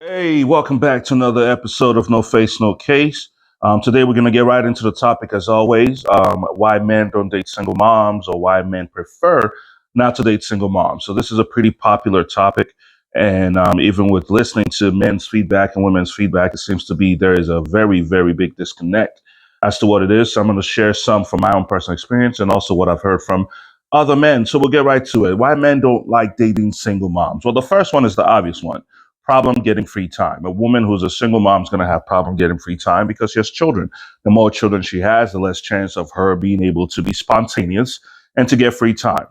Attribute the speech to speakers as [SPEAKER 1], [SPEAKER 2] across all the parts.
[SPEAKER 1] Hey, welcome back to another episode of No Face, No Case. Today we're going to get right into the topic as always, why men don't date single moms or why men prefer not to date single moms. So this is a pretty popular topic. And even with listening to men's feedback and women's feedback, it seems to be there is a very, very big disconnect as to what it is. So I'm going to share some from my own personal experience and also what I've heard from other men. So we'll get right to it. Why men don't like dating single moms? Well, the first one is the obvious one: problem getting free time. A woman who's a single mom is going to have problem getting free time because she has children. The more children she has, the less chance of her being able to be spontaneous and to get free time.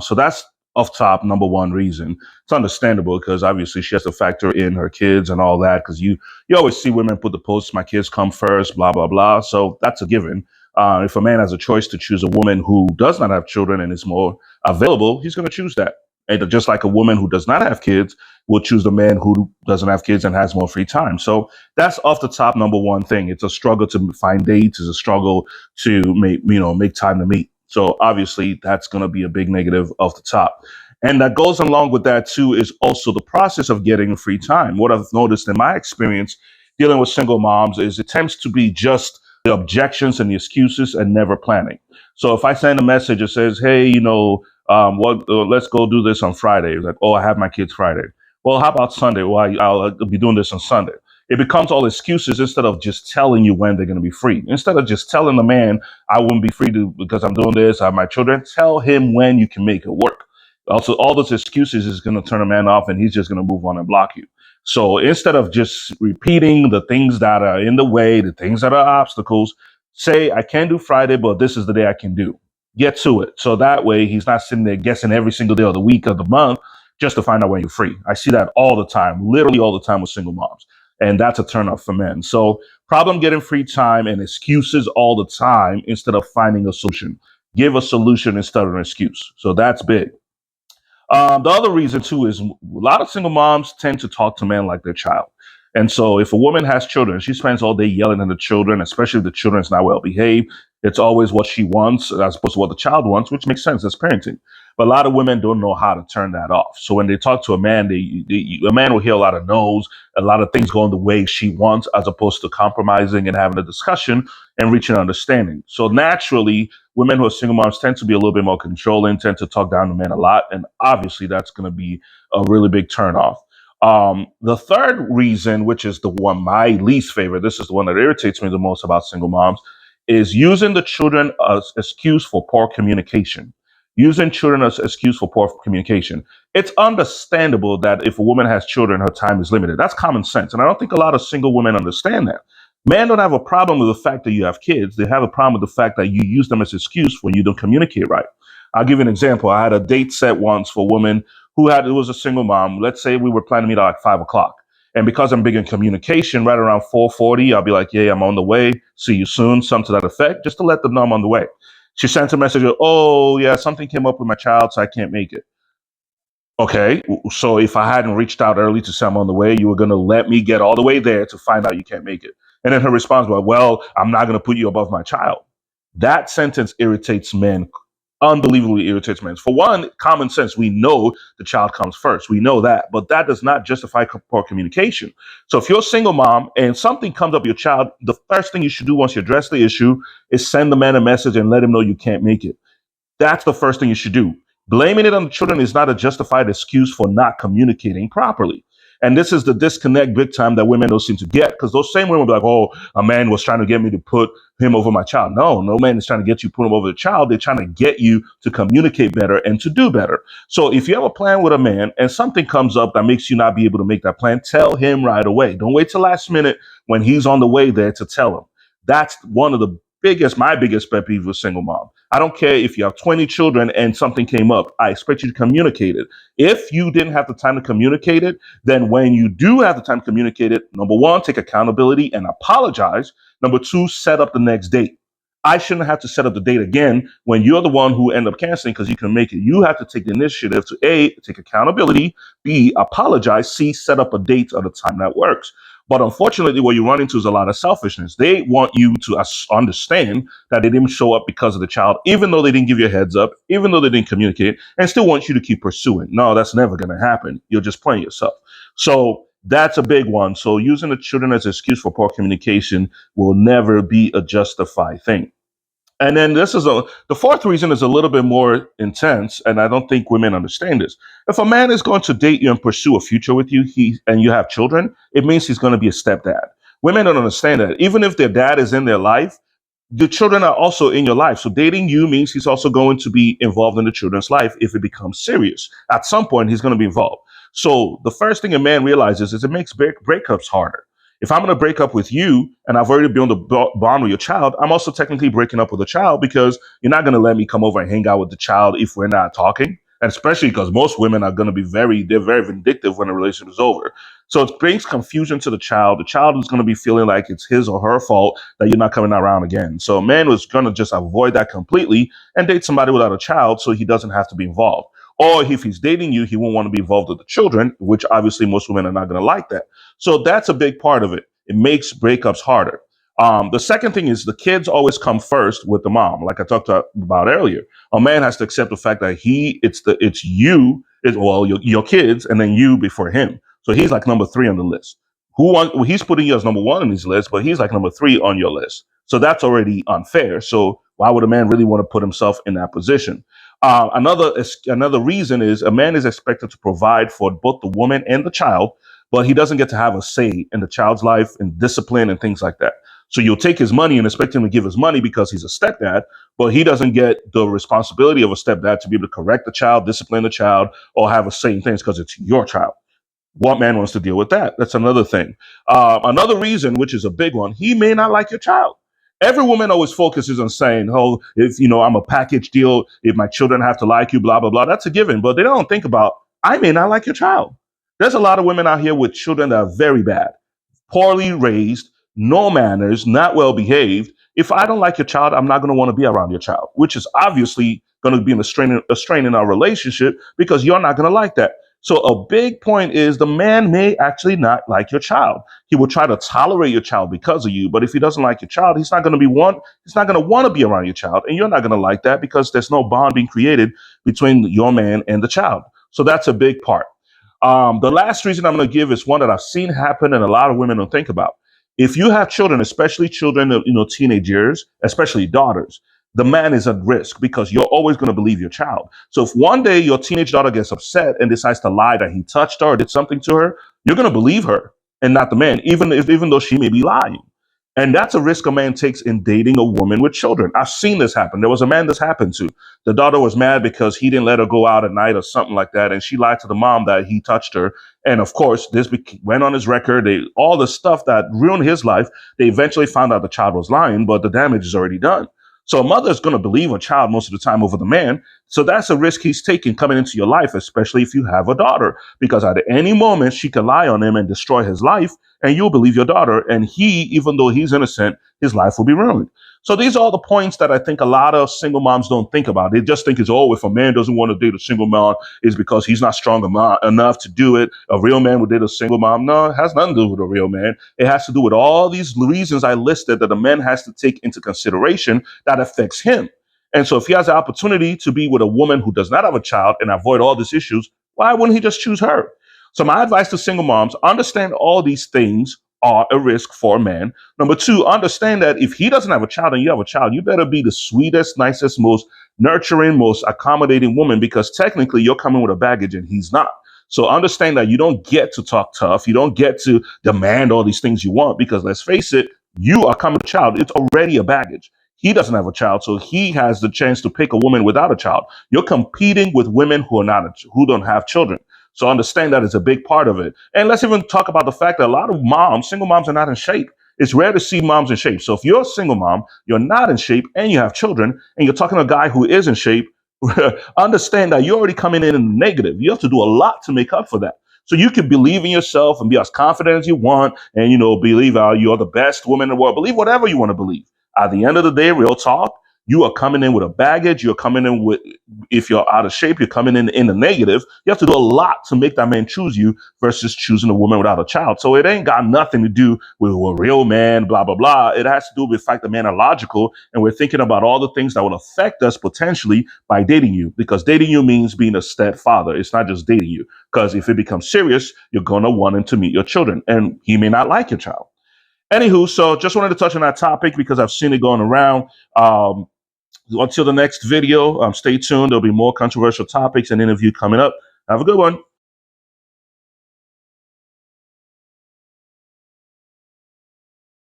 [SPEAKER 1] So that's off top number one reason. It's understandable because obviously she has to factor in her kids and all that because you always see women put the posts, my kids come first, blah blah blah. So that's a given. If a man has a choice to choose a woman who does not have children and is more available, he's going to choose that. And just like a woman who does not have kids will choose the man who doesn't have kids and has more free time. So that's off the top number one thing. It's a struggle to find dates. It's a struggle to make time to meet. So obviously that's going to be a big negative off the top. And that goes along with that too is also the process of getting free time. What I've noticed in my experience dealing with single moms is it tends to be just the objections and the excuses and never planning. So if I send a message that says, "Hey, let's go do this on Friday." Like, "Oh, I have my kids Friday." Well, how about Sunday? Well, I'll be doing this on Sunday. It becomes all excuses instead of just telling you when they're going to be free. Instead of just telling the man, "I won't be free because I'm doing this, I have my children," tell him when you can make it work. Also, all those excuses is going to turn a man off and he's just going to move on and block you. So instead of just repeating the things that are in the way, the things that are obstacles, say, "I can do Friday, but this is the day I can do." Get to it. So that way he's not sitting there guessing every single day of the week of the month just to find out when you're free. I see that all the time, literally all the time with single moms. And that's a turnoff for men. So problem getting free time and excuses all the time instead of finding a solution. Give a solution instead of an excuse. So that's big. The other reason too is a lot of single moms tend to talk to men like their child. And so if a woman has children, she spends all day yelling at the children, especially if the children's not well behaved. It's always what she wants as opposed to what the child wants, which makes sense. That's parenting. But a lot of women don't know how to turn that off. So when they talk to a man, a man will hear a lot of no's, a lot of things going the way she wants, as opposed to compromising and having a discussion and reaching an understanding. So naturally, women who are single moms tend to be a little bit more controlling, tend to talk down to men a lot, and obviously that's going to be a really big turnoff. The third reason, which is the one my least favorite, this is the one that irritates me the most about single moms, is using the children as excuse for poor communication. Using children as excuse for poor communication. It's understandable that if a woman has children, her time is limited. That's common sense, and I don't think a lot of single women understand that. Men don't have a problem with the fact that you have kids. They have a problem with the fact that you use them as an excuse when you don't communicate right. I'll give you an example. I had a date set once for a woman who was a single mom. Let's say we were planning to meet at like 5 o'clock. And because I'm big in communication, right around 4:40, I'll be like, "Yeah, I'm on the way. See you soon," something to that effect, just to let them know I'm on the way. She sent a message, "Oh, yeah, something came up with my child, so I can't make it." Okay, so if I hadn't reached out early to say I'm on the way, you were going to let me get all the way there to find out you can't make it. And then her response was, "Well, I'm not going to put you above my child." That sentence irritates men, unbelievably irritates men. For one, common sense, we know the child comes first. We know that, but that does not justify poor communication. So if you're a single mom and something comes up with your child, the first thing you should do once you address the issue is send the man a message and let him know you can't make it. That's the first thing you should do. Blaming it on the children is not a justified excuse for not communicating properly. And this is the disconnect big time that women don't seem to get because those same women will be like, "Oh, a man was trying to get me to put him over my child." No, no man is trying to get you to put him over the child. They're trying to get you to communicate better and to do better. So if you have a plan with a man and something comes up that makes you not be able to make that plan, tell him right away. Don't wait till last minute when he's on the way there to tell him. That's one of the my biggest pet peeve with single mom. I don't care if you have 20 children and something came up. I expect you to communicate it. If you didn't have the time to communicate it, then when you do have the time to communicate it, number one, take accountability and apologize. Number two, set up the next date. I shouldn't have to set up the date again when you're the one who end up canceling because you can make it. You have to take the initiative to A, take accountability, B, apologize, C, set up a date at a time that works. But unfortunately, what you run into is a lot of selfishness. They want you to understand that they didn't show up because of the child, even though they didn't give you a heads up, even though they didn't communicate, and still want you to keep pursuing. No, that's never going to happen. You're just playing yourself. So That's a big one. So using the children as an excuse for poor communication will never be a justified thing. And then the fourth reason is a little bit more intense, and I don't think women understand this. If a man is going to date you and pursue a future with you, and you have children, it means he's going to be a stepdad. Women don't understand that. Even if their dad is in their life, the children are also in your life. So dating you means he's also going to be involved in the children's life if it becomes serious. At some point, he's going to be involved. So the first thing a man realizes is it makes breakups harder. If I'm going to break up with you and I've already built a bond with your child, I'm also technically breaking up with the child because you're not going to let me come over and hang out with the child if we're not talking. And especially because most women are going to be they're very vindictive when the relationship is over. So it brings confusion to the child. The child is going to be feeling like it's his or her fault that you're not coming around again. So a man was going to just avoid that completely and date somebody without a child so he doesn't have to be involved. Or if he's dating you, he won't want to be involved with the children, which obviously most women are not going to like that. So that's a big part of it. It makes breakups harder. The second thing is the kids always come first with the mom, like I talked about earlier. A man has to accept the fact that it's you, your kids, and then you before him. So he's like number three on the list. He's putting you as number one on his list, but he's like number three on your list. So that's already unfair. So why would a man really want to put himself in that position? Another reason is a man is expected to provide for both the woman and the child, but he doesn't get to have a say in the child's life and discipline and things like that. So you'll take his money and expect him to give his money because he's a stepdad, but he doesn't get the responsibility of a stepdad to be able to correct the child, discipline the child, or have a say in things because it's your child. What man wants to deal with that? That's another thing. Another reason, which is a big one, he may not like your child. Every woman always focuses on saying, "Oh, if I'm a package deal, if my children have to like you, blah blah blah." That's a given, but they don't think about I may not like your child. There's a lot of women out here with children that are very bad, poorly raised, no manners, not well behaved. If I don't like your child, I'm not going to want to be around your child, which is obviously going to be a strain in our relationship because you're not going to like that. So a big point is the man may actually not like your child. He will try to tolerate your child because of you, but if he doesn't like your child, he's not going to want to be around your child, and you're not going to like that because there's no bond being created between your man and the child. So that's a big part. The last reason I'm going to give is one that I've seen happen and a lot of women don't think about. If you have children, especially children of teenage years, especially daughters, the man is at risk because you're always going to believe your child. So if one day your teenage daughter gets upset and decides to lie that he touched her or did something to her, you're going to believe her and not the man, even though she may be lying. And that's a risk a man takes in dating a woman with children. I've seen this happen. There was a man this happened to. The daughter was mad because he didn't let her go out at night or something like that. And she lied to the mom that he touched her. And of course, went on his record. All the stuff that ruined his life, they eventually found out the child was lying, but the damage is already done. So a mother is going to believe a child most of the time over the man. So that's a risk he's taking coming into your life, especially if you have a daughter, because at any moment she can lie on him and destroy his life, and you'll believe your daughter. And he, even though he's innocent, his life will be ruined. So these are all the points that I think a lot of single moms don't think about. They just think it's, oh, if a man doesn't want to date a single mom, it's because he's not strong enough to do it. A real man would date a single mom. No, it has nothing to do with a real man. It has to do with all these reasons I listed that a man has to take into consideration that affects him. And so if he has the opportunity to be with a woman who does not have a child and avoid all these issues, why wouldn't he just choose her? So my advice to single moms, understand all these things are a risk for a man. Number two, understand that if he doesn't have a child and you have a child, you better be the sweetest, nicest, most nurturing, most accommodating woman because technically you're coming with a baggage and he's not. So understand that you don't get to talk tough. You don't get to demand all these things you want because let's face it, you are coming with a child. It's already a baggage. He doesn't have a child, so he has the chance to pick a woman without a child. You're competing with women who don't have children. So understand that is a big part of it. And let's even talk about the fact that a lot of single moms are not in shape. It's rare to see moms in shape. So if you're a single mom, you're not in shape and you have children and you're talking to a guy who is in shape, understand that you're already coming in the negative. You have to do a lot to make up for that. So you can believe in yourself and be as confident as you want and, believe you're the best woman in the world. Believe whatever you want to believe. At the end of the day, real talk, You are coming in with a baggage. You're coming in with, if you're out of shape, you're coming in the negative. You have to do a lot to make that man choose you versus choosing a woman without a child. So it ain't got nothing to do with a real man, blah, blah, blah. It has to do with the fact that men are logical and we're thinking about all the things that will affect us potentially by dating you, because dating you means being a stepfather. It's not just dating you, because if it becomes serious, you're going to want him to meet your children and he may not like your child. Anywho, so just wanted to touch on that topic because I've seen it going around. Until the next video, stay tuned. There'll be more controversial topics and interview coming up. Have a good one.